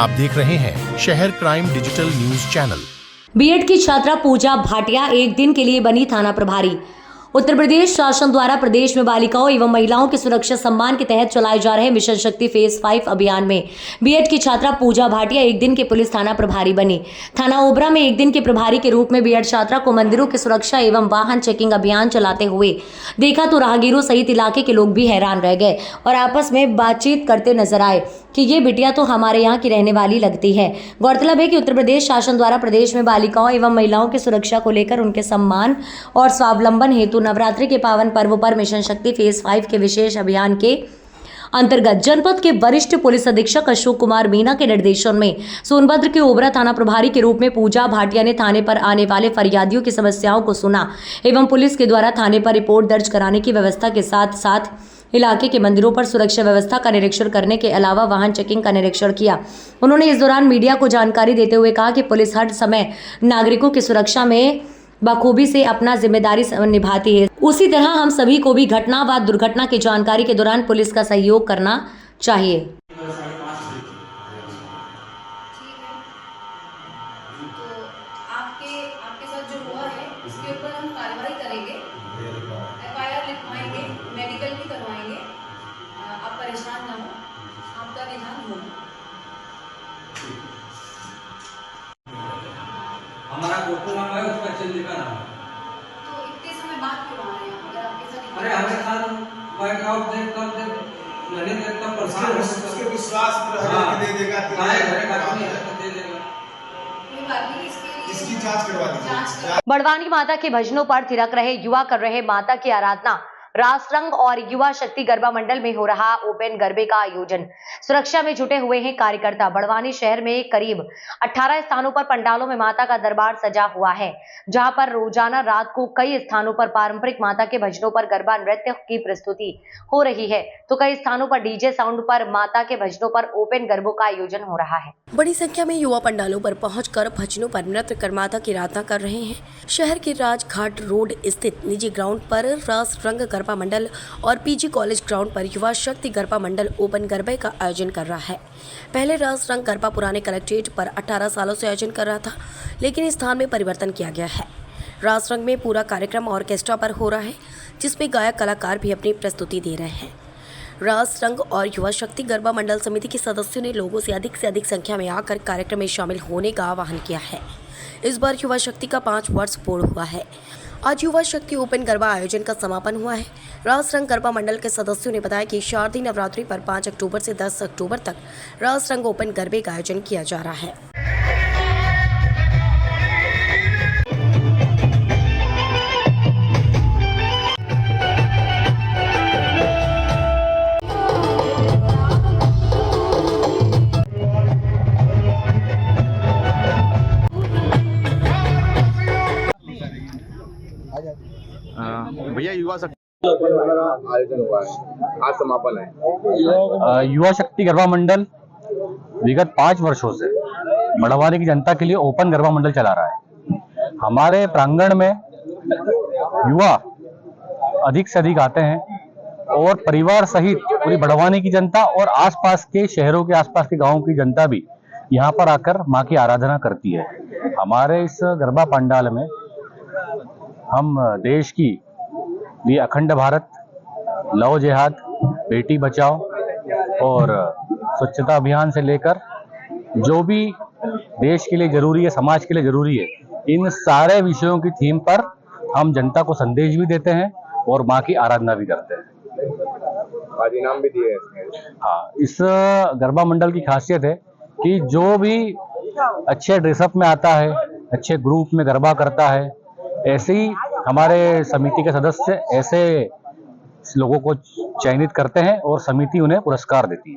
आप देख रहे हैं शहर crime digital news channel. BEd की छात्रा पूजा भाटिया एक दिन के लिए बनी थाना प्रभारी। उत्तर प्रदेश शासन द्वारा प्रदेश में बालिकाओं एवं महिलाओं की सुरक्षा सम्मान के तहत चलाए जा रहे मिशन शक्ति फेज 5 अभियान में बीएड की छात्रा पूजा भाटिया एक दिन के पुलिस थाना प्रभारी बनी। थाना ओबरा में एक दिन के प्रभारी के रूप में बीएड छात्रा को मंदिरों की सुरक्षा एवं वाहन चेकिंग अभियान चलाते हुए देखा तो राहगीरों सहित इलाके के लोग भी हैरान रह गए और आपस में बातचीत करते नजर आए कि ये बिटिया तो हमारे यहाँ की रहने वाली लगती है। गौरतलब है कि उत्तर प्रदेश शासन द्वारा प्रदेश में बालिकाओं एवं महिलाओं की सुरक्षा को लेकर उनके सम्मान और स्वावलंबन हेतु नवरात्रि के पावन पर्व पर मिशन शक्ति फेज 5 के विशेष अभियान के अंतर्गत जनपद के वरिष्ठ पुलिस अधीक्षक अशोक कुमार मीना के निर्देशन में सोनभद्र के ओबरा थाना प्रभारी के रूप में पूजा भाटिया ने थाने पर आने वाले फरियादियों की समस्याओं को सुना एवं पुलिस के द्वारा थाने पर रिपोर्ट दर्ज कराने की व्यवस्था के साथ साथ इलाके के मंदिरों पर सुरक्षा व्यवस्था का निरीक्षण करने के अलावा वाहन चेकिंग का निरीक्षण किया। उन्होंने इस दौरान मीडिया को जानकारी देते हुए कहा कि पुलिस हर समय नागरिकों की सुरक्षा में बखूबी से अपना जिम्मेदारी निभाती है। उसी तरह हम सभी को भी घटना व दुर्घटना की जानकारी के दौरान पुलिस का सहयोग करना चाहिए। आपके साथ जो हुआ है उसके ऊपर हम कार्रवाई करेंगे, एफआईआर लिखवाएंगे, मेडिकल भी करवाएंगे। आप परेशान ना हो, आपका निदान होगा। हमारा फोटो नाम है उसका चंद्रिका नाम। तो इतने समय बाद क्यों आ रहे हैं? अगर आपके साथ अरे हमारे साथ वर्कआउट देख कब देख नहीं देखता परेशान उसके विश्वास पर हर दे देगा दे देगा। कोई बात नहीं, इसकी जांच करवा दीजिए। बड़वानी माता के भजनों पर थिरक रहे युवा कर रहे माता की आराधना। रास रंग और युवा शक्ति गरबा मंडल में हो रहा ओपन गरबे का आयोजन। सुरक्षा में जुटे हुए हैं कार्यकर्ता। बड़वानी शहर में करीब 18 स्थानों पर पंडालों में माता का दरबार सजा हुआ है, जहां पर रोजाना रात को कई स्थानों पर पारंपरिक माता के भजनों पर गरबा नृत्य की प्रस्तुति हो रही है, तो कई स्थानों पर डीजे साउंड पर माता के भजनों पर ओपन गरबों का आयोजन हो रहा है। बड़ी संख्या में युवा पंडालों पर पहुंचकर भजनों पर नृत्य कर माता की आराधना कर रहे हैं। शहर के राजघाट रोड स्थित निजी ग्राउंड पर रास रंग गरबा मंडल और पीजी कॉलेज ग्राउंड पर युवा शक्ति गरबा मंडल ओपन गरबे का आयोजन कर रहा है। पहले रास रंग गरबा पुराने कलेक्ट्रेट पर 18 सालों से आयोजन कर रहा था, लेकिन इस स्थान में परिवर्तन किया गया है। रास रंग में पूरा कार्यक्रम ऑर्केस्ट्रा पर हो रहा है, जिसमें गायक कलाकार भी अपनी प्रस्तुति दे रहे हैं। रास रंग और युवा शक्ति गरबा मंडल समिति के सदस्यों ने लोगों से अधिक संख्या में आकर कार्यक्रम में शामिल होने का आह्वान किया है। इस बार युवा शक्ति का 5 वर्ष पूर्ण हुआ है। आज युवा शक्ति ओपन गरबा आयोजन का समापन हुआ है। रास रंग गरबा मंडल के सदस्यों ने बताया कि शारदीय नवरात्रि पर 5 अक्टूबर से 10 अक्टूबर तक रास रंग ओपन गरबे का आयोजन किया जा रहा है। भैया युवा शक्ति आयोजन हुआ है, आज समापन है। युवा शक्ति गरबा मंडल विगत 5 वर्षों से बड़वानी की जनता के लिए ओपन गरबा मंडल चला रहा है। हमारे प्रांगण में युवा अधिक से अधिक आते हैं और परिवार सहित पूरी बड़वानी की जनता और आसपास के शहरों के आसपास के गांवों की जनता भी यहाँ पर आकर माँ की आराधना करती है। हमारे इस गरबा पंडाल में हम देश की लिए अखंड भारत, लव जिहाद, बेटी बचाओ और स्वच्छता अभियान से लेकर जो भी देश के लिए जरूरी है, समाज के लिए जरूरी है, इन सारे विषयों की थीम पर हम जनता को संदेश भी देते हैं और माँ की आराधना भी करते हैं। आज इनाम भी दिए हैं। हाँ, इस गरबा मंडल की खासियत है कि जो भी अच्छे ड्रेसअप में आता है, अच्छे ग्रुप में गरबा करता है, ऐसे ही हमारे समिति के सदस्य ऐसे लोगों को चयनित करते हैं और समिति उन्हें पुरस्कार देती है।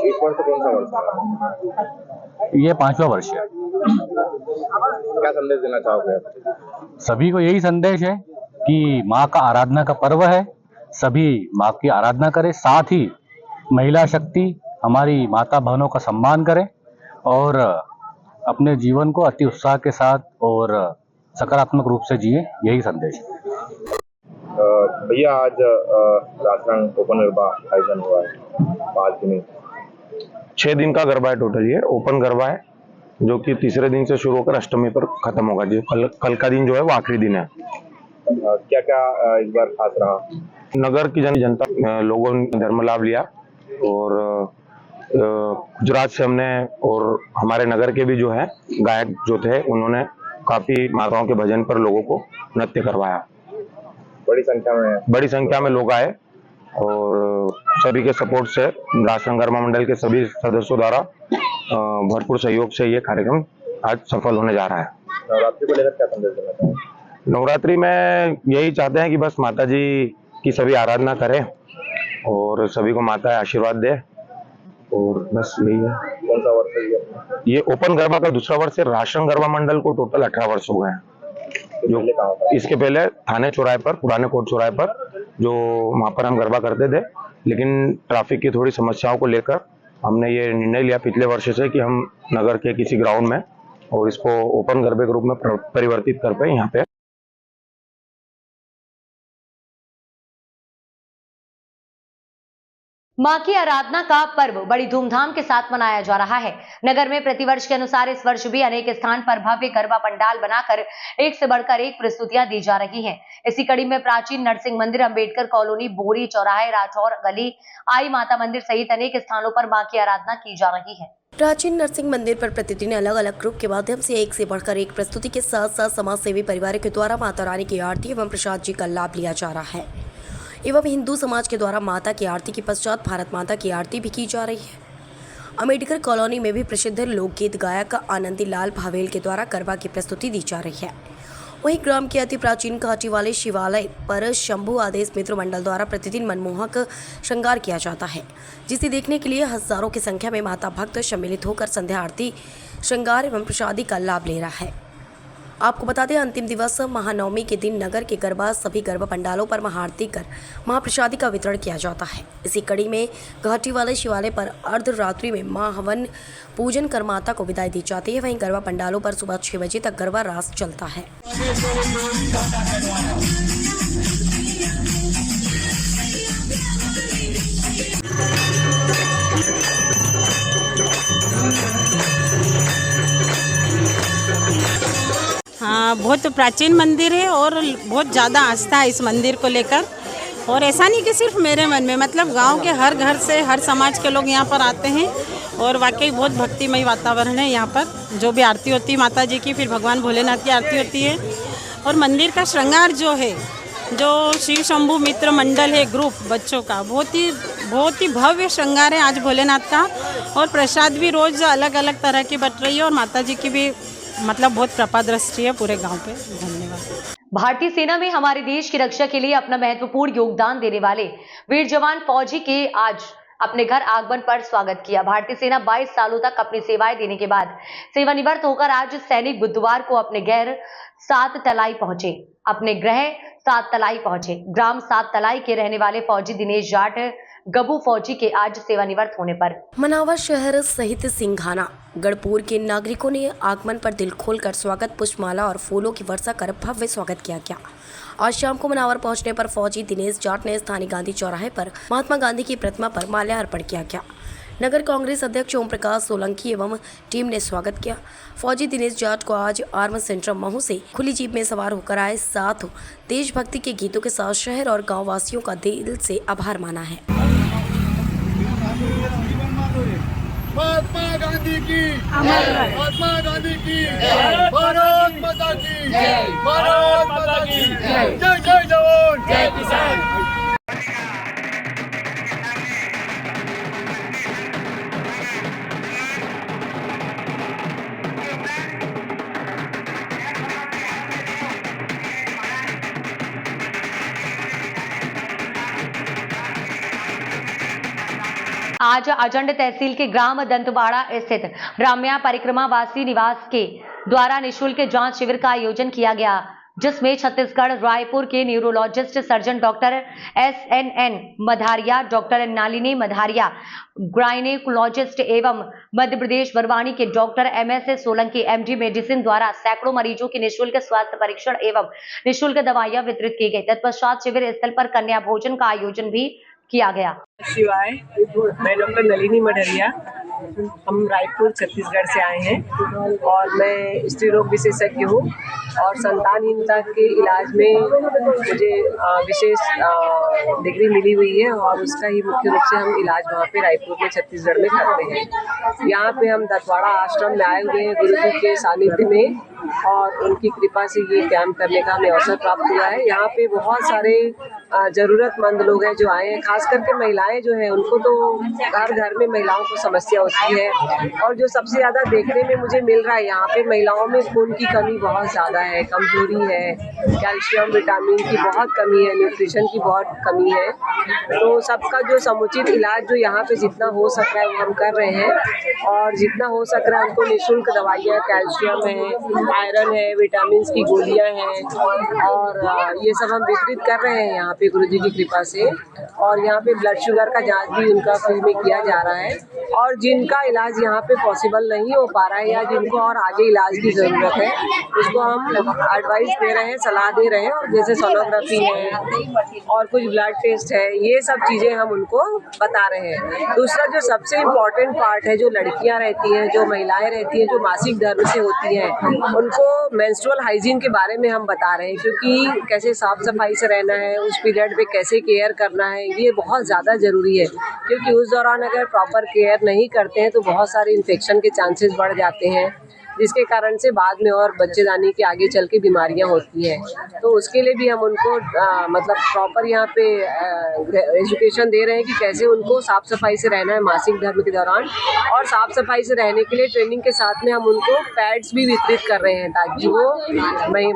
इस वर्ष कौन सा वर्ष है? ये 5वां वर्ष है। क्या संदेश देना चाहोगे? सभी को यही संदेश है कि माँ का आराधना का पर्व है, सभी माँ की आराधना करें, साथ ही महिला शक्ति हमारी माता बहनों का सम्मान करें और अपने जीवन को अति उत्साह के साथ और सकारात्मक रूप से जिए, यही संदेश है। भैया आज रास रंग ओपन गरबा आयोजन हुआ है 5 दिन, 6 दिन का गरबा है टोटल, ये ओपन गरबा है जो कि तीसरे दिन से शुरू होकर अष्टमी पर खत्म होगा। जो कल का दिन जो है वो आखिरी दिन है। क्या क्या इस बार खास रहा? नगर की जनता लोगों ने धर्म लाभ लिया और गुजरात से हमने और हमारे नगर के भी जो है गायक जो थे उन्होंने काफी माताओं के भजन पर लोगों को नृत्य करवाया। बड़ी संख्या में लोग आए और सभी के सपोर्ट से राष्ट्रंग गरबा मंडल के सभी सदस्यों द्वारा भरपूर सहयोग से ये कार्यक्रम आज सफल होने जा रहा है। नवरात्रि को लेकर क्या संदेश देना चाहेंगे? नवरात्रि में यही चाहते हैं कि बस माता जी की सभी आराधना करें और सभी को माता आशीर्वाद दे और बस यही है। कौन सा वर्ष है ये ओपन गरबा का दूसरा वर्ष है। राष्ट्रंग गरबा मंडल को टोटल 18 वर्ष हो गए हैं। जो इसके पहले थाने चौराहे पर, पुराने कोर्ट चौराहे पर, जो वहां पर हम गरबा करते थे, लेकिन ट्रैफिक की थोड़ी समस्याओं को लेकर हमने ये निर्णय लिया पिछले वर्ष से कि हम नगर के किसी ग्राउंड में और इसको ओपन गरबे के रूप में परिवर्तित कर पाए। यहाँ पे मां की आराधना का पर्व बड़ी धूमधाम के साथ मनाया जा रहा है। नगर में प्रतिवर्ष के अनुसार इस वर्ष भी अनेक स्थान पर भव्य गरबा पंडाल बनाकर एक से बढ़कर एक प्रस्तुतियां दी जा रही हैं। इसी कड़ी में प्राचीन नरसिंह मंदिर, अंबेडकर कॉलोनी, बोरी चौराहे, राठौर गली, आई माता मंदिर सहित अनेक स्थानों पर मां की आराधना की जा रही है। प्राचीन नरसिंह मंदिर पर प्रतिदिन अलग अलग ग्रुप के माध्यम से एक से बढ़कर एक प्रस्तुति के साथ साथ समाज सेवी परिवारों के द्वारा माता रानी की आरती एवं प्रसाद जी का लाभ लिया जा रहा है एवं हिंदू समाज के द्वारा माता की आरती के पश्चात भारत माता की आरती भी की जा रही है। अंबेडकर कॉलोनी में भी प्रसिद्ध लोकगीत गायक आनंदी लाल भावेल के द्वारा गरबा की प्रस्तुति दी जा रही है। वहीं ग्राम के अति प्राचीन घाटी वाले शिवालय पर शंभु आदेश मित्र मंडल द्वारा प्रतिदिन मनमोहक श्रृंगार किया जाता है, जिसे देखने के लिए हजारों की संख्या में माता भक्त सम्मिलित होकर संध्या आरती, श्रृंगार एवं प्रसादी का लाभ ले रहा है। आपको बता दें, अंतिम दिवस महानवमी के दिन नगर के गरबा सभी गरबा पंडालों पर महाआरती कर महाप्रसादी का वितरण किया जाता है। इसी कड़ी में घाटी वाले शिवालय पर अर्धरात्रि में महाहवन पूजन कर माता को विदाई दी जाती है। वहीं गरबा पंडालों पर सुबह 6 बजे तक गरबा रास चलता है। हाँ, बहुत प्राचीन मंदिर है और बहुत ज़्यादा आस्था है इस मंदिर को लेकर। और ऐसा नहीं कि सिर्फ मेरे मन में, मतलब गांव के हर घर से, हर समाज के लोग यहाँ पर आते हैं और वाकई बहुत भक्तिमय वातावरण है यहाँ पर। जो भी आरती होती है माता जी की, फिर भगवान भोलेनाथ की आरती होती है। और मंदिर का श्रृंगार जो है, जो शिव शंभु मित्र मंडल है ग्रुप बच्चों का, बहुत ही भव्य श्रृंगार है आज भोलेनाथ का। और प्रसाद भी रोज़ अलग अलग तरह की बट रही है और माता जी की भी मतलब बहुत कृपा दृष्टि है पूरे गांव पे। धन्यवाद। भारतीय सेना में हमारे देश की रक्षा के लिए अपना महत्वपूर्ण योगदान देने वाले वीर जवान फौजी के आज अपने घर आगमन पर स्वागत किया। भारतीय सेना 22 सालों तक अपनी सेवाएं देने के बाद सेवानिवृत्त होकर आज सैनिक बुधवार को अपने गृह सात तलाई पहुंचे। ग्राम सात तलाई के रहने वाले फौजी दिनेश जाट गबू फौजी के आज सेवानिवृत्त होने पर मनावा शहर सहित सिंघाना गढ़पुर के नागरिकों ने आगमन पर दिल खोलकर स्वागत, पुष्पमाला और फूलों की वर्षा कर भव्य स्वागत किया गया। आज शाम को मनावर पहुंचने पर फौजी दिनेश जाट ने स्थानीय गांधी चौराहे पर महात्मा गांधी की प्रतिमा पर माल्यार्पण किया गया। नगर कांग्रेस अध्यक्ष ओम प्रकाश सोलंकी एवं टीम ने स्वागत किया। फौजी दिनेश जाट को आज आर्म सेंटर महू से खुली जीप में सवार होकर आए, साथ देशभक्ति के गीतों के साथ शहर और गाँव वासियों का दिल से आभार माना है। महात्मा गांधी की महात्मा गांधी की भारत माता की भारत माता की जय जय जवान जय किसान। आज अजंड तहसील के ग्राम दंतवाड़ा स्थित राम्या परिक्रमा वासी निवास के द्वारा निःशुल्क जांच शिविर का आयोजन किया गया, जिसमें छत्तीसगढ़ रायपुर के neurologist surgeon doctor SNN Madharia, doctor Nalini Madharia gynaecologist एवं मध्य प्रदेश बरवानी के doctor MS Solanki MD medicine द्वारा सैकड़ों मरीजों की निःशुल्क स्वास्थ्य परीक्षण एवं निःशुल्क दवाइयां वितरित की गई। तत्पश्चात शिविर स्थल पर कन्या भोजन का आयोजन भी किया गया। शिवाय, मैं डॉक्टर नलिनी मढ़रिया हम रायपुर छत्तीसगढ़ से आए हैं और मैं स्त्री रोग विशेषज्ञ हूँ और संतानहीनता के इलाज में मुझे विशेष डिग्री मिली हुई है और उसका ही मुख्य रूप से हम इलाज वहाँ पे रायपुर में छत्तीसगढ़ में करते हैं। यहाँ पे हम दतवाड़ा आश्रम में आए हुए हैं गुरु जी के सानिध्य में और उनकी कृपा से ये कैंप करने का हमें अवसर प्राप्त हुआ है। यहाँ पे बहुत सारे ज़रूरतमंद लोग हैं जो आए हैं, खास करके महिलाएं जो हैं उनको तो हर घर में महिलाओं को समस्या होती है और जो सबसे ज़्यादा देखने में मुझे मिल रहा है यहाँ पे महिलाओं में खून की कमी बहुत ज़्यादा है, कमजोरी है, कैल्शियम विटामिन की बहुत कमी है, न्यूट्रिशन की बहुत कमी है। तो सबका जो समुचित इलाज जो यहाँ पे जितना हो सकता है वो हम कर रहे हैं और जितना हो सक रहा है उनको निःशुल्क दवाइयाँ, कैल्शियम है, आयरन है, विटामिन की गोलियाँ हैं और ये सब हम वितरित कर रहे हैं यहाँ पे गुरुजी की कृपा से। और यहाँ पे ब्लड शुगर का जांच भी उनका फ्री में किया जा रहा है और जिनका इलाज यहाँ पे पॉसिबल नहीं हो पा रहा है या जिनको और आगे इलाज की ज़रूरत है उसको हम एडवाइस दे रहे हैं, सलाह दे रहे हैं और जैसे सोनोग्राफी है और कुछ ब्लड टेस्ट है, ये सब चीज़ें हम उनको बता रहे हैं। दूसरा जो सबसे इम्पॉर्टेंट पार्ट है, जो लड़कियाँ रहती हैं, जो महिलाएँ रहती हैं, जो मासिक धर्म से होती हैं, उनको मेंस्ट्रुअल हाइजीन के बारे में हम बता रहे हैं क्योंकि कैसे साफ़ सफाई से रहना है, उस पीरियड पे कैसे केयर करना है, ये बहुत ज़्यादा ज़रूरी है क्योंकि उस दौरान अगर प्रॉपर केयर नहीं करते हैं तो बहुत सारे इन्फेक्शन के चांसेस बढ़ जाते हैं जिसके कारण से बाद में और बच्चेदानी के आगे चल के बीमारियां होती हैं। तो उसके लिए भी हम उनको मतलब प्रॉपर यहाँ पे एजुकेशन दे रहे हैं कि कैसे उनको साफ़ सफाई से रहना है मासिक धर्म के दौरान और साफ़ सफाई से रहने के लिए ट्रेनिंग के साथ में हम उनको पैड्स भी वितरित कर रहे हैं ताकि वो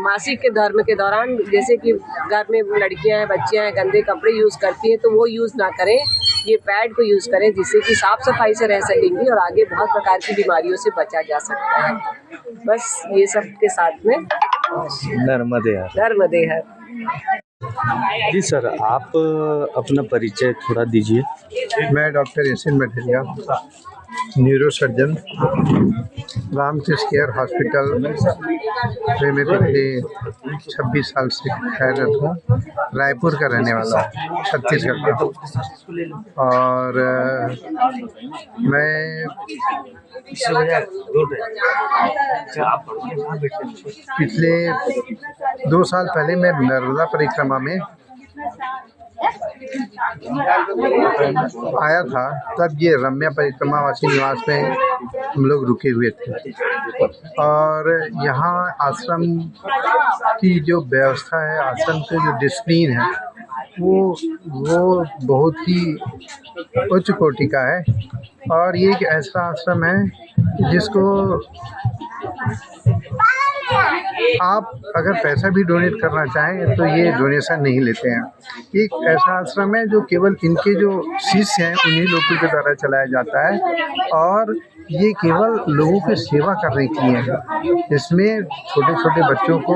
मासिक के धर्म के दौरान जैसे कि घर में लड़कियाँ हैं, बच्चियाँ हैं, गंदे कपड़े यूज़ करती हैं तो वो यूज़ ना करें, ये पैड को यूज़ करें जिससे कि साफ़ सफाई से रह सकेंगी और आगे बहुत प्रकार की बीमारियों से बचा जा सकता है। बस ये सब के साथ में नर्मदे हर। जी सर, आप अपना परिचय थोड़ा दीजिए। मैं doctor Yasin Mathariya, neuro surgeon, Ramakrishna care hospital में मैं पिछले 26 साल से कार्यरत हूँ। रायपुर का रहने वाला हूँ, छत्तीसगढ़ का। और मैं पिछले 2 साल पहले मैं नर्मदा परिक्रमा में आया था, तब ये रम्या परिक्रमावासी निवास में हम लोग रुके हुए थे और यहाँ आश्रम की जो व्यवस्था है, आश्रम के जो डिसिप्लिन है वो बहुत ही उच्च कोटि का है और ये एक ऐसा आश्रम है जिसको आप अगर पैसा भी डोनेट करना चाहें तो ये डोनेशन नहीं लेते हैं। एक ऐसा आश्रम है जो केवल इनके जो शिष्य हैं उन्हीं लोगों के द्वारा चलाया जाता है और ये केवल लोगों की सेवा करने के लिए है। इसमें छोटे छोटे बच्चों को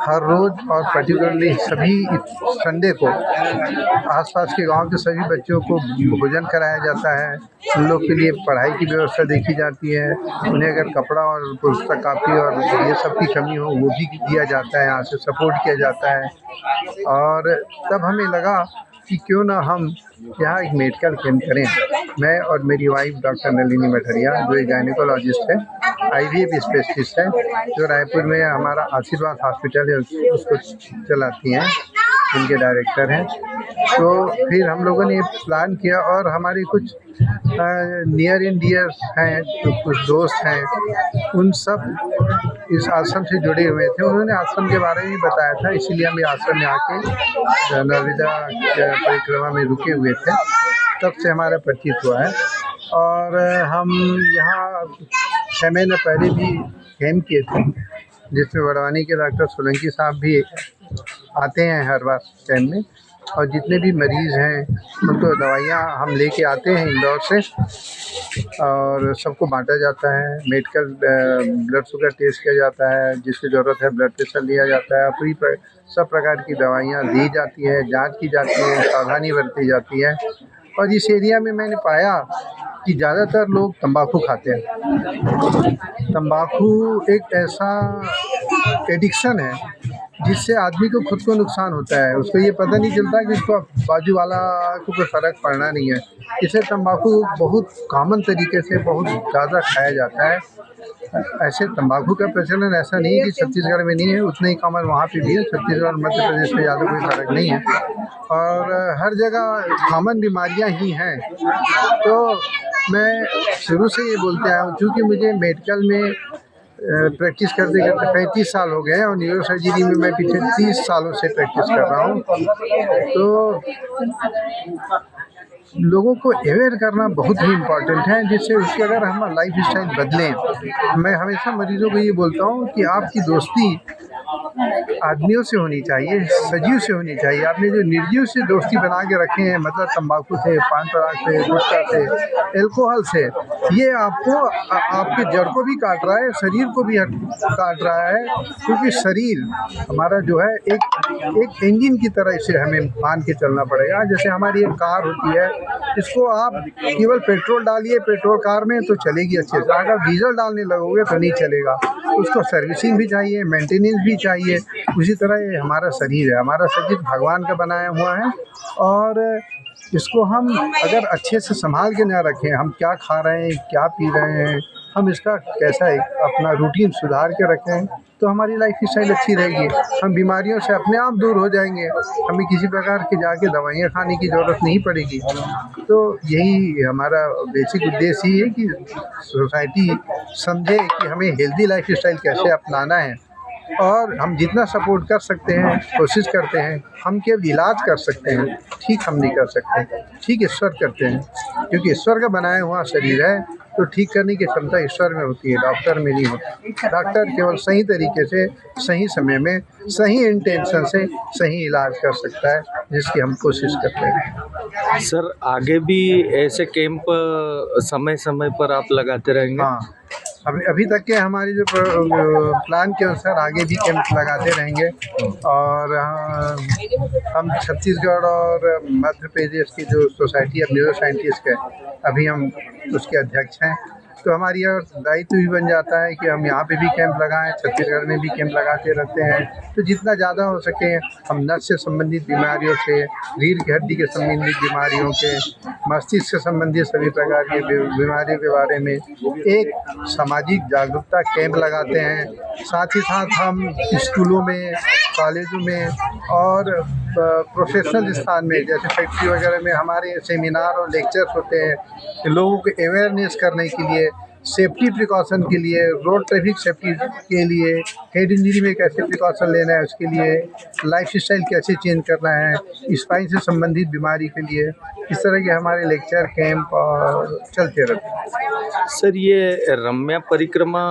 हर रोज़ और पर्टिकुलरली सभी संडे को आसपास के गांव के सभी बच्चों को भोजन कराया जाता है। उन लोग के लिए पढ़ाई की व्यवस्था देखी जाती है, उन्हें अगर कपड़ा और पुस्तक कापी और ये सब की कमी हो वो भी दिया जाता है, यहाँ से सपोर्ट किया जाता है। और तब हमें लगा कि क्यों ना हम यहाँ एक मेडिकल कैंप करें। मैं और मेरी वाइफ डॉक्टर नलिनी मठरिया जो एक गायनेकोलॉजिस्ट है, IVF स्पेशलिस्ट है, जो रायपुर में हमारा आशीर्वाद हॉस्पिटल है उसको चलाती हैं, उनके डायरेक्टर हैं। तो फिर हम लोगों ने प्लान किया और हमारे कुछ नियर एंड डियर हैं, तो कुछ दोस्त हैं, उन सब इस आश्रम से जुड़े हुए थे। उन्होंने आश्रम के बारे में बताया था, इसीलिए हम ये आश्रम में आके नर्मदा परिक्रमा में रुके हुए थे। तब से हमारा परिचित हुआ है और हम यहाँ 6 महीने पहले भी कैंप किए थे जिसमें बड़वानी के डॉक्टर सोलंकी साहब भी आते हैं हर बार कैंप में और जितने भी मरीज़ हैं उनको दवाइयाँ हम लेके आते हैं इंदौर से और सबको बांटा जाता है। मेडिकल ब्लड शुगर टेस्ट किया जाता है, जिसकी ज़रूरत है ब्लड प्रेशर लिया जाता है, फ्री सब प्रकार की दवाइयाँ दी जाती है, जांच की जाती है, सावधानी बरती जाती है। और इस एरिया में मैंने पाया कि ज़्यादातर लोग तंबाकू खाते हैं। तंबाकू एक ऐसा एडिक्शन है जिससे आदमी को खुद को नुकसान होता है। उसको ये पता नहीं चलता कि उसको बाजू वाला को कोई फ़र्क पड़ना नहीं है। इसे तंबाकू बहुत कॉमन तरीके से बहुत ज़्यादा खाया जाता है। ऐसे तंबाकू का प्रचलन ऐसा नहीं है कि छत्तीसगढ़ में नहीं है, उतना ही कॉमन वहाँ पे भी है। छत्तीसगढ़ मध्य प्रदेश में ज़्यादा कोई फ़र्क नहीं है और हर जगह कॉमन बीमारियाँ ही हैं। तो मैं शुरू से ये बोलते आया हूँ, क्योंकि मुझे मेडिकल में प्रैक्टिस करते करते 35 साल हो गए हैं और न्यूरो सर्जरी में मैं पिछले 30 सालों से प्रैक्टिस कर रहा हूँ। तो लोगों को अवेयर करना बहुत ही इम्पोर्टेंट है, जिससे उसके अगर हम लाइफ स्टाइल बदलें। मैं हमेशा मरीजों को ये बोलता हूँ कि आपकी दोस्ती आदमियों से होनी चाहिए, सजीव से होनी चाहिए। आपने जो निर्जीव से दोस्ती बना के रखे हैं, मतलब तंबाकू से, पान पराग से, गुटखा से, अल्कोहल से, ये आपको आपके जड़ को भी काट रहा है, शरीर को भी काट रहा है। क्योंकि शरीर हमारा जो है एक इंजन की तरह इसे हमें मान के चलना पड़ेगा। जैसे हमारी एक कार होती है, इसको आप केवल पेट्रोल डालिए पेट्रोल कार में तो चलेगी अच्छे से, अगर डीजल डालने लगोगे तो नहीं चलेगा। उसको सर्विसिंग भी चाहिए, मेंटेनेंस भी चाहिए। उसी तरह ये हमारा शरीर है, हमारा शरीर भगवान का बनाया हुआ है और इसको हम अगर अच्छे से संभाल के ना रखें, हम क्या खा रहे हैं, क्या पी रहे हैं, हम इसका कैसा एक अपना रूटीन सुधार के रखें तो हमारी लाइफ स्टाइल अच्छी रहेगी। हम बीमारियों से अपने आप दूर हो जाएंगे, हमें किसी प्रकार की जाके दवाइयाँ खाने की ज़रूरत नहीं पड़ेगी। तो यही हमारा बेसिक उद्देश्य ही है कि सोसाइटी समझे कि हमें हेल्दी लाइफ स्टाइल कैसे अपनाना है और हम जितना सपोर्ट कर सकते हैं कोशिश करते हैं। हम केवल इलाज कर सकते हैं, ठीक हम नहीं कर सकते, ठीक ईश्वर करते हैं, क्योंकि ईश्वर का बनाया हुआ शरीर है तो ठीक करने की क्षमता ईश्वर में होती है, डॉक्टर में नहीं होती। डॉक्टर केवल सही तरीके से, सही समय में, सही इंटेंशन से सही इलाज कर सकता है, जिसकी हम कोशिश करते हैं। सर आगे भी ऐसे कैंप समय समय पर आप लगाते रहेंगे? हाँ, अभी तक के हमारी जो प्लान के अनुसार आगे भी कैंप लगाते रहेंगे और हम छत्तीसगढ़ और मध्य प्रदेश की जो सोसाइटी ऑफ न्यूरो साइंटिस्ट है, अभी हम उसके अध्यक्ष हैं। तो हमारी और दायित्व भी बन जाता है कि हम यहाँ पे भी कैंप लगाएं, छत्तीसगढ़ में भी कैंप लगाते रहते हैं। तो जितना ज़्यादा हो सके हम नस से संबंधित बीमारियों से, रीढ़ की हड्डी के संबंधित बीमारियों के, मस्तिष्क से संबंधित सभी प्रकार की बीमारियों के बारे में एक सामाजिक जागरूकता कैंप लगाते हैं। साथ ही साथ हम स्कूलों में, कॉलेजों में और प्रोफेशनल स्थान में जैसे फैक्ट्री वगैरह में हमारे सेमिनार और लेक्चर्स होते हैं लोगों को अवेयरनेस करने के लिए, सेफ्टी प्रिकॉशन के लिए, रोड ट्रैफिक सेफ्टी के लिए, हेड इंजरी में कैसे प्रिकॉशन लेना है उसके लिए, लाइफ स्टाइल कैसे चेंज करना है, स्पाइन से संबंधित बीमारी के लिए, इस तरह के हमारे लेक्चर कैंप और चलते रहते हैं। सर ये रम्या परिक्रमा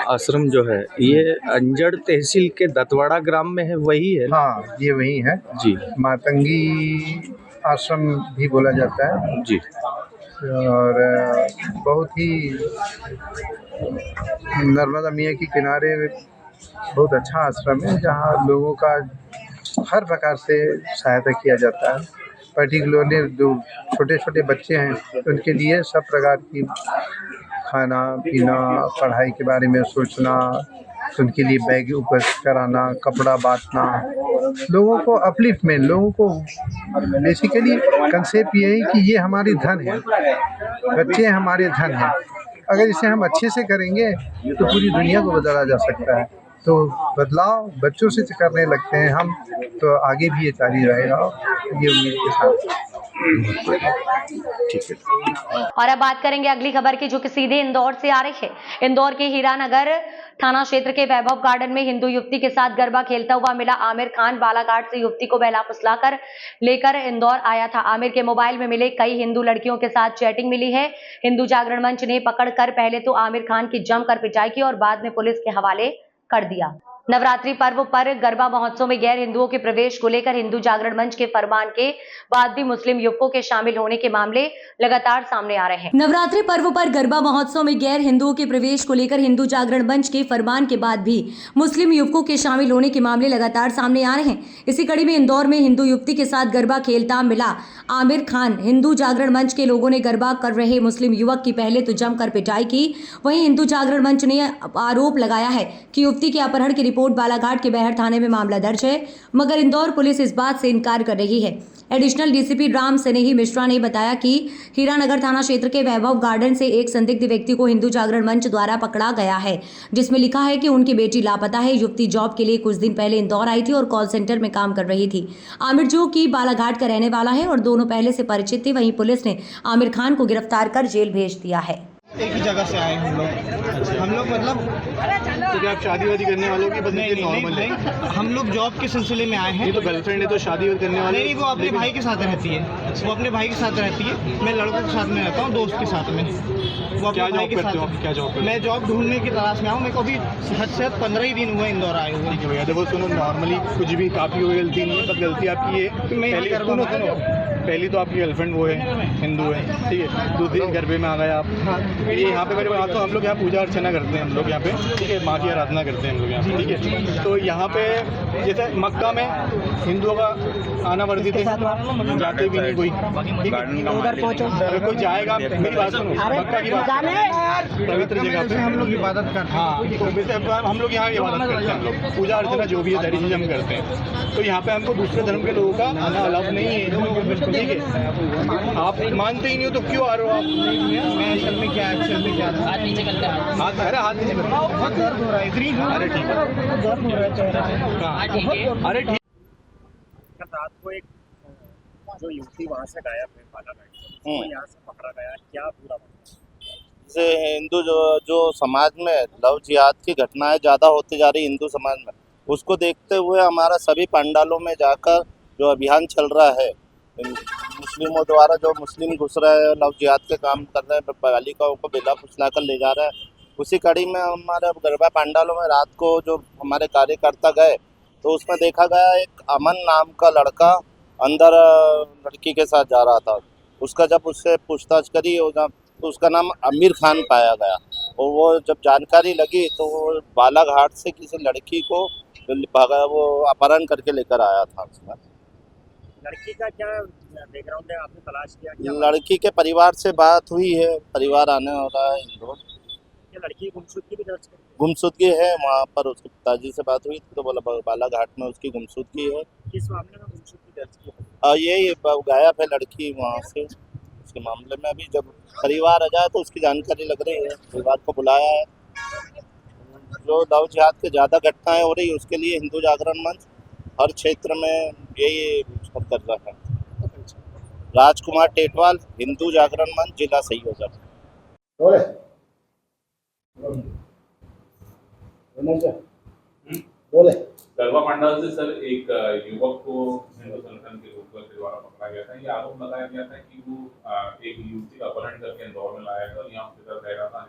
आश्रम जो है ये अंजड़ तहसील के दतवाड़ा ग्राम में है, वही है? हाँ, ये वही है जी। मातंगी आश्रम भी बोला जाता है जी। और बहुत ही नर्मदा मियाँ के किनारे बहुत अच्छा आश्रम है, जहाँ लोगों का हर प्रकार से सहायता किया जाता है। पर्टिकुलरली जो छोटे छोटे बच्चे हैं उनके लिए सब प्रकार की खाना पीना, पढ़ाई के बारे में सोचना, उनके लिए बैग उपलब्ध कराना, कपड़ा बांटना, लोगों को अपलिफ्टमेंट, लोगों को बेसिकली कंसेप्ट ये है कि ये हमारी धन है, बच्चे हमारे धन हैं। अगर इसे हम अच्छे से करेंगे तो पूरी दुनिया को बदला जा सकता है। तो बदलाव बच्चों से करने लगते हैं हम, तो आगे भी ये जारी रहेगा, ये उम्मीद के साथ। ठीक है। और अब बात करेंगे अगली खबर की, जो कि सीधे इंदौर से आ रही है। इंदौर के हीरानगर थाना क्षेत्र के वैभव गार्डन में हिंदू युवती के साथ गरबा खेलता हुआ मिला आमिर खान बालाघाट से युवती को बहला फुसलाकर लेकर इंदौर आया था। आमिर के मोबाइल में मिले कई हिंदू लड़कियों के साथ चैटिंग मिली है। हिंदू जागरण मंच ने पकड़कर पहले तो आमिर खान की जमकर पिटाई की और बाद में पुलिस के हवाले कर दिया। नवरात्रि पर्व पर गरबा महोत्सव में गैर हिंदुओं के प्रवेश को लेकर हिंदू जागरण मंच के फरमान के बाद भी मुस्लिम युवकों के शामिल होने के मामले लगातार सामने आ रहे हैं। नवरात्रि पर्व पर गरबा महोत्सव में गैर हिंदुओं के प्रवेश को लेकर हिंदू जागरण मंच के फरमान के बाद भी मुस्लिम युवकों के शामिल होने के मामले लगातार सामने आ रहे हैं। इसी कड़ी में इंदौर में हिंदू युवती के साथ गरबा खेलता मिला आमिर खान। हिंदू जागरण मंच के लोगों ने गरबा कर रहे मुस्लिम युवक की पहले तो जमकर पिटाई की, वहीं हिंदू जागरण मंच ने आरोप लगाया है कि युवती के अपहरण की रिपोर्ट बालाघाट के बहर थाने में मामला दर्ज है, मगर इंदौर पुलिस इस बात से इनकार कर रही है। एडिशनल डीसीपी राम स्नेही मिश्रा ने बताया कि हीरानगर थाना क्षेत्र के वैभव गार्डन से एक संदिग्ध व्यक्ति को हिंदू जागरण मंच द्वारा पकड़ा गया है, जिसमें लिखा है कि उनकी बेटी लापता है। युवती जॉब के लिए कुछ दिन पहले इंदौर आई थी और कॉल सेंटर में काम कर रही थी। आमिर जो कि बालाघाट का रहने वाला है और दोनों पहले से परिचित थे। वहीं पुलिस ने आमिर खान को गिरफ्तार कर जेल भेज दिया है। एक ही जगह से आए हम लोग मतलब तो आप शादी वादी करने वालों की बदले नॉर्मल है। हम लोग जॉब के सिलसिले में आए हैं। ये तो गर्लफ्रेंड है तो शादी वादी करने वाले नहीं, वो अपने भाई के साथ रहती है। वो अपने भाई के साथ रहती है, मैं लड़कों के साथ में रहता हूँ, दोस्त के साथ में। वो अपने भाई के साथ। क्या जॉब? मैं जॉब ढूंढने की तलाश में आऊँ। मेरे को अभी हद से 15 ही दिन हुए इंदौर आए हुए। ठीक है भैया, देखो सुनो, नॉर्मली कुछ भी काफ़ी कोई गलती नहीं है, बस गलती आपकी है। पहली तो आपकी गर्लफ्रेंड वो है, हिंदू है, ठीक है। दूसरी घर पे में आ गए आप। ये यहाँ पे मेरे बात तो हम लोग यहाँ पूजा अर्चना करते हैं हम लोग यहाँ पे, ठीक है, माँ की आराधना करते हैं हम लोग यहाँ पे, ठीक है। तो यहाँ पे जैसे मक्का में हिंदुओं का आना वर्जित है, जाते भी नहीं कोई, ठीक है। अगर कोई जाएगा, मेरी बात सुनो, मक्का की बात, पवित्र जगह पे हम लोग इबादत करते हैं। हाँ, हम लोग यहाँ इबादत करते हैं, हम लोग पूजा अर्चना जो भी है सारी चीज़ हम करते हैं। तो यहाँ पे हमको दूसरे धर्म के लोगों का आना अलाउ नहीं है, ठीक है। आप मानते ही नहीं हो तो क्यों आ रहे हो आप? मैं असल में क्या था, हाथ नीचे करता है, हाथ नीचे करता है, बहुत दर्द हो रहा है। अरे ठीक है, दर्द हो रहा है। अरे ठीक। रात को एक जो युवती वहाँ से गायब है बालाघाट, यहाँ से पकड़ा गया, क्या पूरा जैसे हिंदू जो समाज में लव जिहाद की घटनाएं ज़्यादा होती जा रही हिंदू समाज में, उसको देखते हुए हमारा सभी पंडालों में जाकर जो अभियान चल रहा है, मुस्लिमों द्वारा जो मुस्लिम घुस रहे हैं, लव जिहाद के काम कर रहे हैं, बालिकाओं को बेला फुसला कर ले जा रहे हैं, उसी कड़ी में हमारे गरबा पंडालों में रात को जो हमारे कार्यकर्ता गए तो उसमें देखा गया एक अमन नाम का लड़का अंदर लड़की के साथ जा रहा था। उसका जब उससे पूछताछ करी तो उसका नाम आमिर खान पाया गया, और वो जब जानकारी लगी तो वो बालाघाट से किसी लड़की को वो अपहरण करके लेकर आया था। उसमें लड़की का क्या बैकग्राउंड है, आपने तलाश किया? लड़की के परिवार से बात हुई है, परिवार आने वाला है इंदौर। ये लड़की गुमशुदगी भी दर्ज करी? गुमशुदगी है, वहाँ पर उसके पिताजी से बात हुई तो बोला बालाघाट में उसकी गुमशुदगी है। किस मामले में गुमशुदगी दर्ज की? यही गायब है लड़की वहाँ से, उसके मामले में अभी जब परिवार आ जाए तो उसकी जानकारी लग रही है, परिवार को बुलाया है। जो लव जिहाद के ज़्यादा घटनाएं हो रही है उसके लिए हिंदू जागरण मंच हर क्षेत्र में यही कर रहा है। राजकुमार टेटवाल, हिंदू जागरण मंच, जिला संयोजक। गरबा पंडाल से सर एक युवक को हिंदू संगठन के लोगों के द्वारा पकड़ा गया था। ये आरोप लगाया गया था कि वो एक युवती का अपहरण करके इंदौर में लाया था और यहाँ उसके साथ रह रहा था।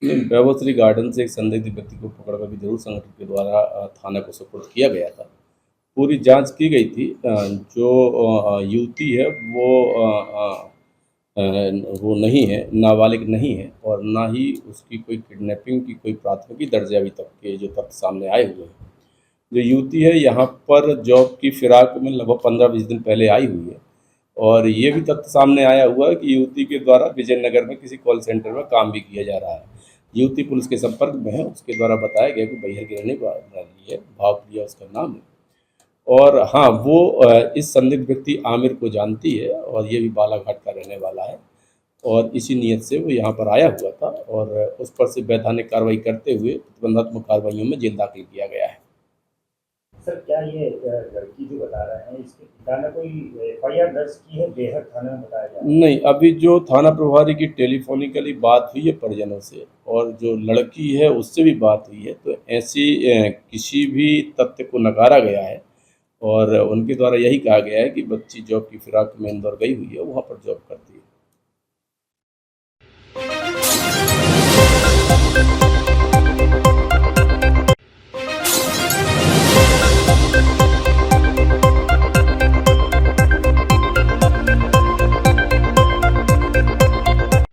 वैभव श्री गार्डन से एक संदिग्ध व्यक्ति को पकड़कर भी जरूर संगठन के द्वारा थाना को सुपुर्द किया गया था। पूरी जांच की गई थी। जो युवती है वो नहीं है, नाबालिग नहीं है, और ना ही उसकी कोई किडनैपिंग की कोई प्राथमिकी दर्ज है अभी तक के जो तथ्य सामने आए हुए हैं। जो युवती है यहाँ पर जॉब की फिराक में लगभग 15-20 दिन पहले आई हुई है, और ये भी तथ्य सामने आया हुआ है कि युवती के द्वारा विजयनगर में किसी कॉल सेंटर में काम भी किया जा रहा है। युवती पुलिस के संपर्क में है, उसके द्वारा बताया गया कि बैहर की रहने वाली है, भावप्रिया उसका नाम है। और हाँ, वो इस संदिग्ध व्यक्ति आमिर को जानती है और ये भी बालाघाट का रहने वाला है, और इसी नियत से वो यहाँ पर आया हुआ था, और उस पर से वैधानिक कार्रवाई करते हुए प्रतिबंधात्मक कार्रवाइयों में जेल दाखिल किया गया है। सर, क्या ये लड़की जो बता रहे हैं इसके पिता ने कोई एफआईआर दर्ज की है बेहर थाने में, बताया जा रहा है? नहीं, अभी जो थाना प्रभारी की टेलीफोनिकली बात हुई है परिजनों से, और जो लड़की है उससे भी बात हुई है, तो ऐसी किसी भी तथ्य को नकारा गया है, और उनके द्वारा यही कहा गया है कि बच्ची जॉब की फिराक में इंदौर गई हुई है, वहाँ पर जॉब करती है।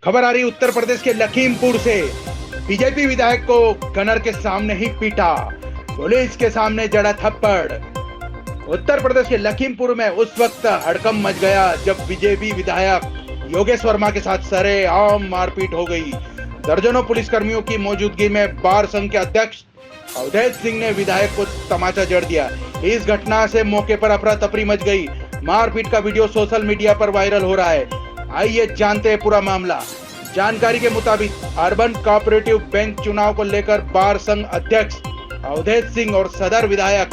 खबर आ रही उत्तर प्रदेश के लखीमपुर से। बीजेपी विधायक को गनर के सामने ही पीटा, पुलिस के सामने जड़ा थप्पड़। उत्तर प्रदेश के लखीमपुर में उस वक्त हड़कंप मच गया जब बीजेपी विधायक योगेश वर्मा के साथ सरेआम मारपीट हो गई। दर्जनों पुलिसकर्मियों की मौजूदगी में बार संघ के अध्यक्ष अवधेश सिंह ने विधायक को तमाचा जड़ दिया। इस घटना से मौके पर अफरा तफरी मच गई। मारपीट का वीडियो सोशल मीडिया पर वायरल हो रहा है। आइए जानते हैं पूरा मामला। जानकारी के मुताबिक अर्बन कोऑपरेटिव बैंक चुनाव को लेकर बार संघ अध्यक्ष अवधेश सिंह और सदर विधायक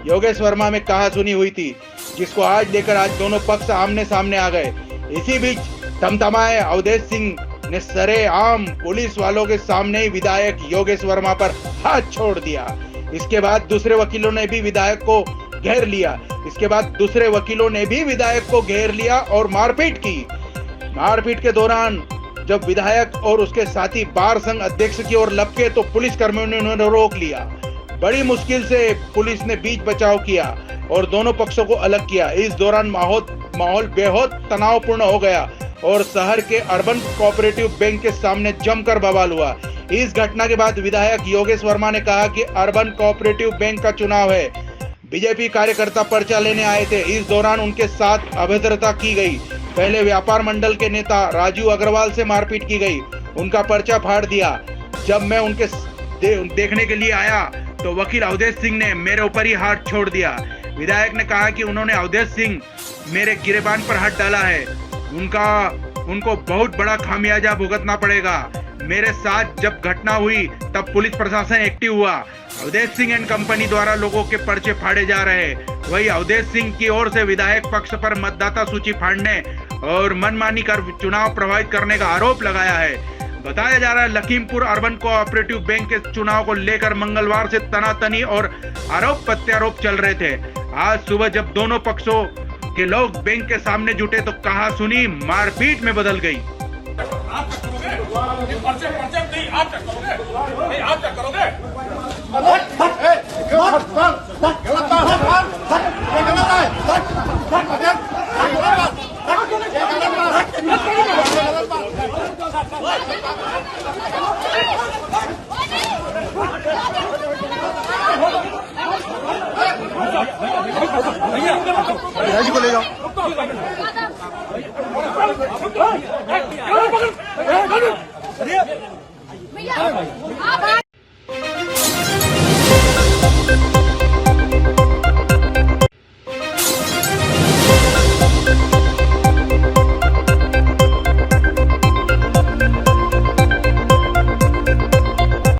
योगेश वर्मा में कहासुनी हुई थी, जिसको आज लेकर आज दोनों पक्ष आमने सामने आ गए। इसी बीच तमतमाए अवधेश सिंह ने सरेआम पुलिस वालों के सामने ही विधायक योगेश वर्मा पर हाथ छोड़ दिया। इसके बाद दूसरे वकीलों ने भी विधायक को घेर लिया और मारपीट की। मारपीट के दौरान जब विधायक और उसके साथी बार संघ अध्यक्ष की ओर लपके तो पुलिस कर्मियों ने उन्हें रोक लिया। बड़ी मुश्किल से पुलिस ने बीच बचाव किया और दोनों पक्षों को अलग किया। इस दौरान माहौल बेहद तनावपूर्ण हो गया और शहर के अर्बन कोऑपरेटिव बैंक के सामने जमकर बवाल हुआ। इस घटना के बाद विधायक योगेश वर्मा ने कहा कि अर्बन कोऑपरेटिव बैंक का चुनाव है। बीजेपी कार्यकर्ता पर्चा लेने आए थे। इस दौरान उनके साथ अभद्रता की गई। पहले व्यापार मंडल के नेता राजू अग्रवाल से मारपीट की गई। उनका पर्चा फाड़ दिया। जब मैं उनके देखने के लिए आया तो वकील अवधेश सिंह ने मेरे ऊपर ही हाथ छोड़ दिया। विधायक ने कहा कि उन्होंने अवधेश सिंह मेरे गिरेबान पर हाथ डाला है। उनको बहुत बड़ा खामियाजा भुगतना पड़ेगा। मेरे साथ जब घटना हुई तब पुलिस प्रशासन एक्टिव हुआ। अवधेश सिंह एंड कंपनी द्वारा लोगों के पर्चे फाड़े जा रहे हैं। वही अवधेश सिंह की ओर से विधायक पक्ष पर मतदाता सूची फाड़ने और मनमानी कर चुनाव प्रभावित करने का आरोप लगाया है। बताया जा रहा है लखीमपुर अर्बन कोऑपरेटिव बैंक के चुनाव को लेकर मंगलवार से तनातनी और आरोप प्रत्यारोप चल रहे थे। आज सुबह जब दोनों पक्षों के लोग बैंक के सामने जुटे तो कहासुनी मारपीट में बदल गई। को ले जाओ।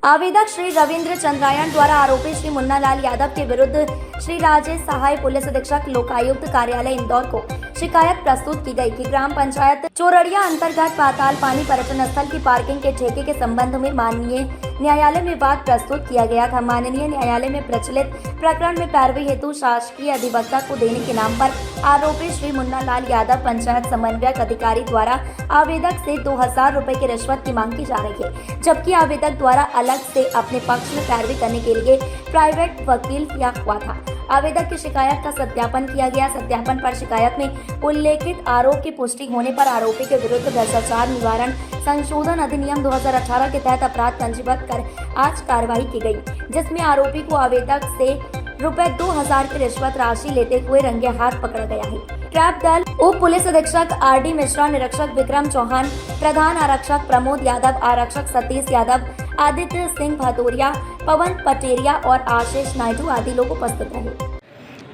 आवेदक श्री रविंद्र चंद्रायण द्वारा आरोपी श्री मुन्नालाल यादव के विरुद्ध श्री राजेश सहाय पुलिस अधीक्षक लोकायुक्त कार्यालय इंदौर को शिकायत प्रस्तुत की गई कि ग्राम पंचायत चोरड़िया अंतर्गत पाताल पानी पर्यटन स्थल की पार्किंग के ठेके के संबंध में माननीय न्यायालय में वाद प्रस्तुत किया गया था। माननीय न्यायालय में प्रचलित प्रकरण में पैरवी हेतु शासकीय अधिवक्ता को देने के नाम पर आरोपी श्री मुन्नालाल यादव पंचायत समन्वयक अधिकारी द्वारा आवेदक से 2000 रुपए की रिश्वत की मांग की जा रही है, जबकि आवेदक द्वारा अलग से अपने पक्ष में पैरवी करने के लिए प्राइवेट वकील किया हुआ था। आवेदक की शिकायत का सत्यापन किया गया। सत्यापन पर शिकायत में उल्लेखित आरोप की पुष्टि होने पर आरोपी के विरुद्ध भ्रष्टाचार निवारण संशोधन अधिनियम 2018 के तहत अपराध पंजीबद्ध कर आज कार्रवाई की गई, जिसमें आरोपी को आवेदक से रुपए 2000 की रिश्वत राशि लेते हुए रंगे हाथ पकड़ा गया है। ट्रैप दल उप पुलिस अधीक्षक आर.डी. मिश्रा, निरीक्षक विक्रम चौहान, प्रधान आरक्षक प्रमोद यादव, आरक्षक सतीश यादव, आदित्य सिंह भदौरिया, पवन पटेरिया और आशीष नायडू आदि लोग उपस्थित रहे।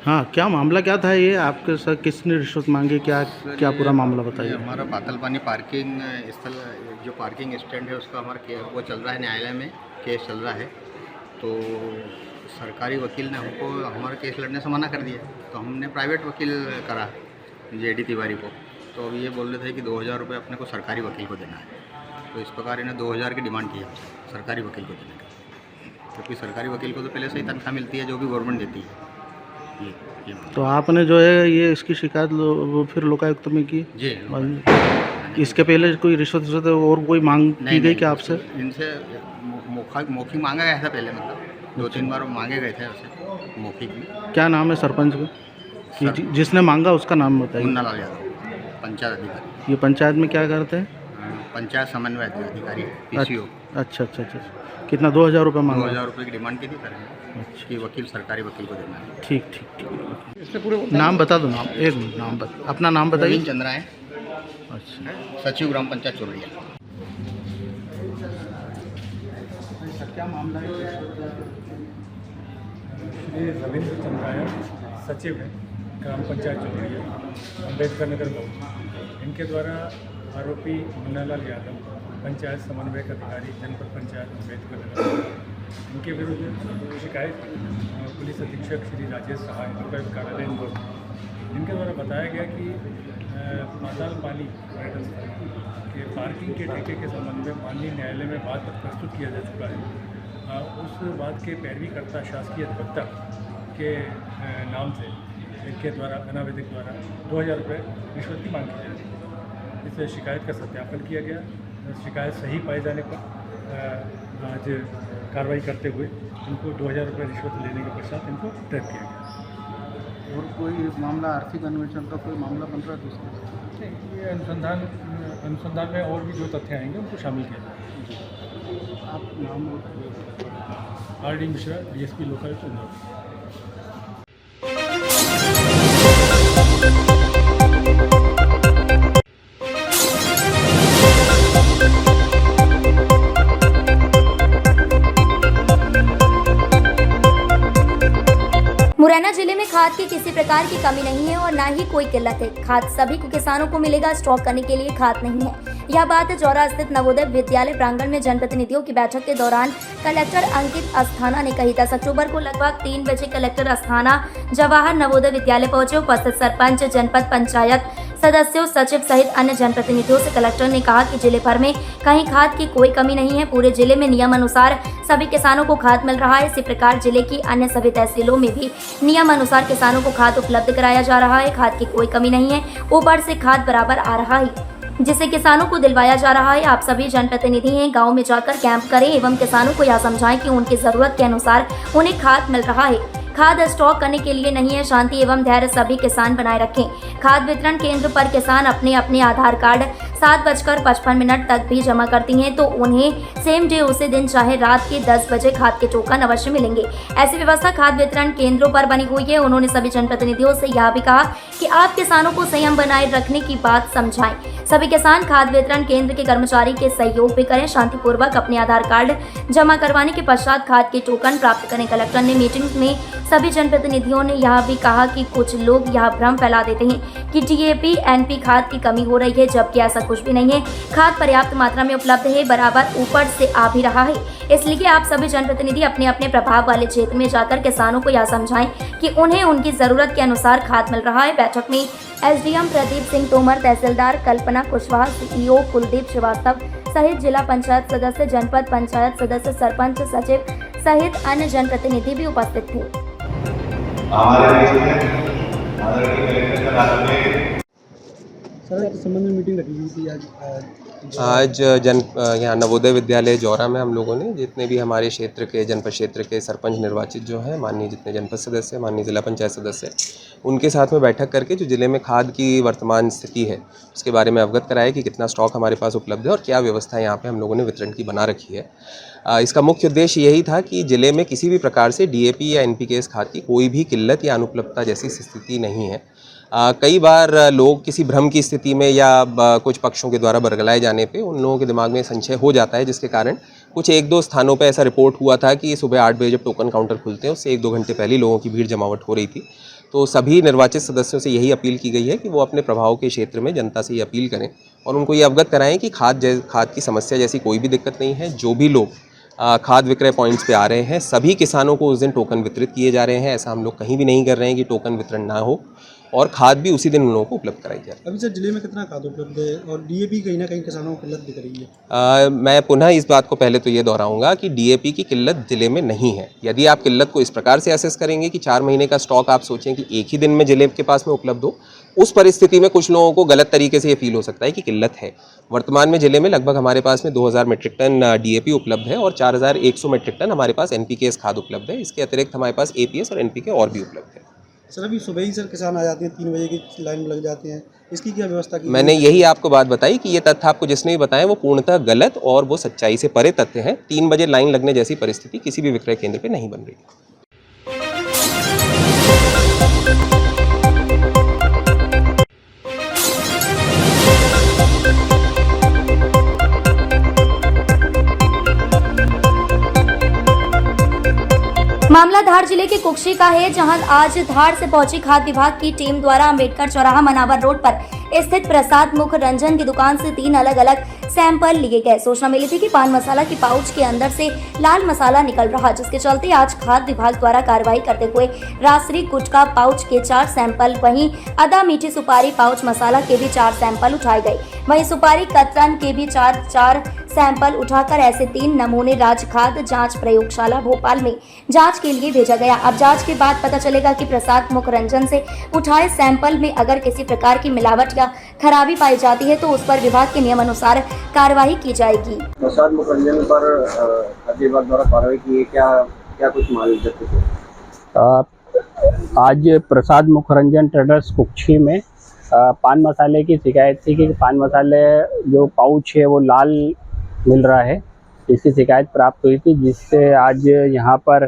हाँ, क्या मामला क्या था ये आपके साथ? किसने रिश्वत मांगी? क्या पूरा मामला बताइए। हमारा पाताल पानी पार्किंग स्थल जो पार्किंग स्टैंड है उसका वो चल रहा है, न्यायालय में केस चल रहा है। तो सरकारी वकील ने हमको हमारा केस लड़ने से मना कर दिया, तो हमने प्राइवेट वकील करा J.D. तिवारी को। तो अब ये बोल रहे थे कि 2000 रुपये अपने को सरकारी वकील को देना है। तो इस प्रकार इन्हें 2000 की डिमांड की है सरकारी वकील को देने का, क्योंकि सरकारी वकील को तो पहले से ही तनख्वाह मिलती है जो भी गवर्नमेंट देती है। ये तो आपने जो है ये इसकी शिकायत फिर लोकायुक्त में की जी। इसके पहले कोई रिश्वत और कोई मांग की गई क्या आपसे? इनसे मौखिक मांगा गया था पहले, मतलब 2-3 बार मांगे गए थे उससे मौखिक में। क्या नाम है सरपंच का? जिसने मांगा उसका नाम बताइए। मुन्नालाल यादव, पंचायत अधिकारी। ये पंचायत में क्या करते हैं? पंचायत समन्वय अधिकारी, PCO। अच्छा। कितना 2000 रुपये मांगा? 2000 रुपये की डिमांड की थी सर। अच्छा। कि वकील सरकारी वकील को देना है। ठीक। इससे पूरे नाम बता दो। नाम अपना नाम बताइए। रविंद्र चंद्रायण। अच्छा। सचिव ग्राम पंचायत चोरड़िया। क्या मामला है? श्री रविंद्र चंद्राया सचिव है ग्राम पंचायत चौधरी अम्बेडकर नगर गाँव। इनके द्वारा आरोपी मुन्नालाल यादव पंचायत समन्वयक अधिकारी जनपद पंचायत अम्बेडकर नगर इनके विरुद्ध शिकायत पुलिस अधीक्षक श्री राजेश सहाय उपायुक्त कार्यालय इंदौर इनके द्वारा बताया गया कि पाताल पानी पर्यटन स्थल के पार्किंग के ठेके के संबंध में माननीय न्यायालय में बात प्रस्तुत किया जा चुका है। उस बात के पैरवी करता शासकीय अधिवक्ता के नाम से इनके द्वारा अनावेदिक द्वारा 2000 रुपये रिश्वत की मांग की जा रही है। इस शिकायत का सत्यापन किया गया। शिकायत सही पाए जाने पर आज कार्रवाई करते हुए इनको 2000 रुपये रिश्वत लेने के पश्चात इनको ट्रैप किया गया। और कोई मामला आर्थिक अन्वेषण का कोई मामला बन रहा है दूसरा? नहीं, ये अनुसंधान में और भी जो तथ्य आएंगे उनको शामिल किया जाएगा। आप नाम RD मिश्रा DSP लोकायुक्त इंदौर। मुरैना जिले में खाद की किसी प्रकार की कमी नहीं है और न ही कोई किल्लत है। खाद सभी को किसानों को मिलेगा, स्टॉक करने के लिए खाद नहीं है। यह बात जौरा स्थित नवोदय विद्यालय प्रांगण में जनप्रतिनिधियों की बैठक के दौरान कलेक्टर अंकित अस्थाना ने कही। 10 अक्टूबर को लगभग 3 बजे कलेक्टर अस्थाना जवाहर नवोदय विद्यालय पहुंचे। उपस्थित सरपंच, जनपद पंचायत सदस्यों, सचिव सहित अन्य जनप्रतिनिधियों से कलेक्टर ने कहा कि जिले भर में कहीं खाद की कोई कमी नहीं है। पूरे जिले में नियम अनुसार सभी किसानों को खाद मिल रहा है। इसी प्रकार जिले की अन्य सभी तहसीलों में भी नियम अनुसार किसानों को खाद उपलब्ध कराया जा रहा है। खाद की कोई कमी नहीं है, ऊपर से खाद बराबर आ रहा है जिसे किसानों को दिलवाया जा रहा है। आप सभी जनप्रतिनिधि हैं, गांव में जाकर कैंप करें एवं किसानों को यह समझाएं कि उनकी जरूरत के अनुसार उन्हें खाद मिल रहा है। खाद स्टॉक करने के लिए नहीं है। शांति एवं धैर्य सभी किसान बनाए रखें। खाद वितरण केंद्र पर किसान अपने अपने आधार कार्ड 7:55 तक भी जमा करती हैं तो उन्हें सेम डे उसी दिन चाहे रात के 10 बजे खाद के टोकन अवश्य मिलेंगे। ऐसी व्यवस्था खाद वितरण केंद्रों पर बनी हुई है। उन्होंने सभी जनप्रतिनिधियों से यह भी कहा कि आप किसानों को संयम बनाए रखने की बात समझाएं। सभी किसान खाद वितरण केंद्र के कर्मचारी के सहयोग भी करें। शांतिपूर्वक अपने आधार कार्ड जमा करवाने के पश्चात खाद के टोकन प्राप्त करें। कलेक्टर ने मीटिंग में सभी जनप्रतिनिधियों ने यह भी कहा कि कुछ लोग यह भ्रम फैला देते हैं कि DAP NP खाद की कमी हो रही है, जबकि ऐसा कुछ भी नहीं है। खाद पर्याप्त मात्रा में उपलब्ध है, बराबर ऊपर से आ भी रहा है। इसलिए आप सभी जनप्रतिनिधि अपने अपने प्रभाव वाले क्षेत्र में जाकर किसानों को यह समझाएं कि उन्हें उनकी जरूरत के अनुसार खाद मिल रहा है। बैठक में SDM प्रदीप सिंह तोमर, तहसीलदार कल्पना कुशवाहा, CEO कुलदीप श्रीवास्तव सहित जिला पंचायत सदस्य, जनपद पंचायत सदस्य, सरपंच, सचिव सहित अन्य जनप्रतिनिधि भी उपस्थित थे। सर, इस संबंध में मीटिंग रखी हुई थी आज यहाँ नवोदय विद्यालय जौरा में हम लोगों ने जितने भी हमारे क्षेत्र के जनपद क्षेत्र के सरपंच निर्वाचित जो हैं, माननीय जितने जनपद सदस्य, माननीय जिला पंचायत सदस्य, उनके साथ में बैठक करके जो ज़िले में खाद की वर्तमान स्थिति है उसके बारे में अवगत कराया कि कितना स्टॉक हमारे पास उपलब्ध है और क्या व्यवस्था यहाँ पे हम लोगों ने वितरण की बना रखी है। इसका मुख्य उद्देश्य यही था कि ज़िले में किसी भी प्रकार से DAP या NPK खाद की कोई भी किल्लत या अनुपलब्धता जैसी स्थिति नहीं है। कई बार लोग किसी भ्रम की स्थिति में या कुछ पक्षों के द्वारा बरगलाए जाने पे उन लोगों के दिमाग में संशय हो जाता है, जिसके कारण कुछ 1-2 स्थानों पे ऐसा रिपोर्ट हुआ था कि सुबह 8 बजे जब टोकन काउंटर खुलते हैं उससे 1-2 घंटे पहले लोगों की भीड़ जमावट हो रही थी। तो सभी निर्वाचित सदस्यों से यही अपील की गई है कि वो अपने प्रभाव के क्षेत्र में जनता से ये अपील करें और उनको ये अवगत कराएं कि खाद की समस्या जैसी कोई भी दिक्कत नहीं है। जो भी लोग खाद विक्रय पॉइंट्स पे आ रहे हैं सभी किसानों को उस दिन टोकन वितरित किए जा रहे हैं। ऐसा हम लोग कहीं भी नहीं कर रहे हैं कि टोकन वितरण ना हो और खाद भी उसी दिन उन लोगों को उपलब्ध कराई जाए। अभी सर जिले में कितना खाद उपलब्ध है और DAP कहीं ना कहीं किसानों को किल्लत दिख रही है? मैं पुनः इस बात को पहले तो ये दोहराऊंगा कि DAP की किल्लत जिले में नहीं है। यदि आप किल्लत को इस प्रकार से असेस करेंगे कि 4 महीने का स्टॉक आप सोचें कि एक ही दिन में जिले के पास में उपलब्ध हो, उस परिस्थिति में कुछ लोगों को गलत तरीके से ये फील हो सकता है कि किल्लत है। वर्तमान में जिले में लगभग हमारे पास में 2000 मीट्रिक टन DAP उपलब्ध है और 4100 मीट्रिक टन हमारे पास NPK खाद उपलब्ध है। इसके अतिरिक्त हमारे पास APS और NPK और भी उपलब्ध है। सर, अभी सुबह ही सर किसान आ जाते हैं, 3 बजे की लाइन में लग जाते हैं, इसकी क्या व्यवस्था की? मैंने यही आपको बात बताई कि ये तथ्य आपको जिसने भी बताया वो पूर्णतः गलत और वो सच्चाई से परे तथ्य हैं। 3 बजे लाइन लगने जैसी परिस्थिति किसी भी विक्रय केंद्र पे नहीं बन रही है। धार जिले के कुक्षी का है, जहां आज धार से पहुंची खाद्य विभाग की टीम द्वारा अंबेडकर चौराहा मनावर रोड पर स्थित प्रसाद मुख रंजन की दुकान से 3 अलग-अलग सैंपल लिए गए। सूचना मिली थी कि पान मसाला की पाउच के अंदर से लाल मसाला निकल रहा, जिसके चलते आज खाद्य विभाग द्वारा कार्रवाई करते हुए रासरी गुटखा पाउच के 4 सैंपल, वहीं आधा मीठी सुपारी पाउच मसाला के भी 4 सैंपल उठाए गए। वहीं सुपारी कतरन के भी 4 सैंपल उठाकर ऐसे 3 नमूने राज्य खाद्य जांच प्रयोगशाला भोपाल में जांच के लिए भेजा गया। अब जांच के बाद पता चलेगा कि प्रसाद मुख रंजन से उठाए सैंपल में अगर किसी प्रकार की मिलावट या खराबी पाई जाती है तो उस पर विभाग के नियम अनुसार कार्रवाई की जाएगी। प्रसाद मुख रंजन पर खाद्य विभाग द्वारा कार्रवाई की है, क्या कुछ मालूम है? आज प्रसाद मुख रंजन ट्रेडर्स कुक्षी में पान मसाले की शिकायत थी कि पान मसाले जो पाउच है वो लाल मिल रहा है, इसकी शिकायत प्राप्त हुई थी, जिससे आज यहाँ पर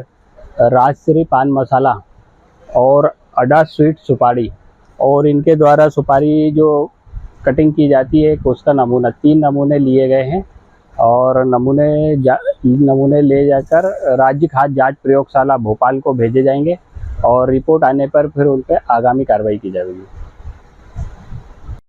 राजश्री पान मसाला और अडा स्वीट सुपारी और इनके द्वारा सुपारी जो कटिंग की जाती है उसका नमूना 3 नमूने लिए गए हैं और नमूने ले जाकर राज्य खाद्य जांच प्रयोगशाला भोपाल को भेजे जाएंगे और रिपोर्ट आने पर फिर उन पर आगामी कार्रवाई की जाएगी।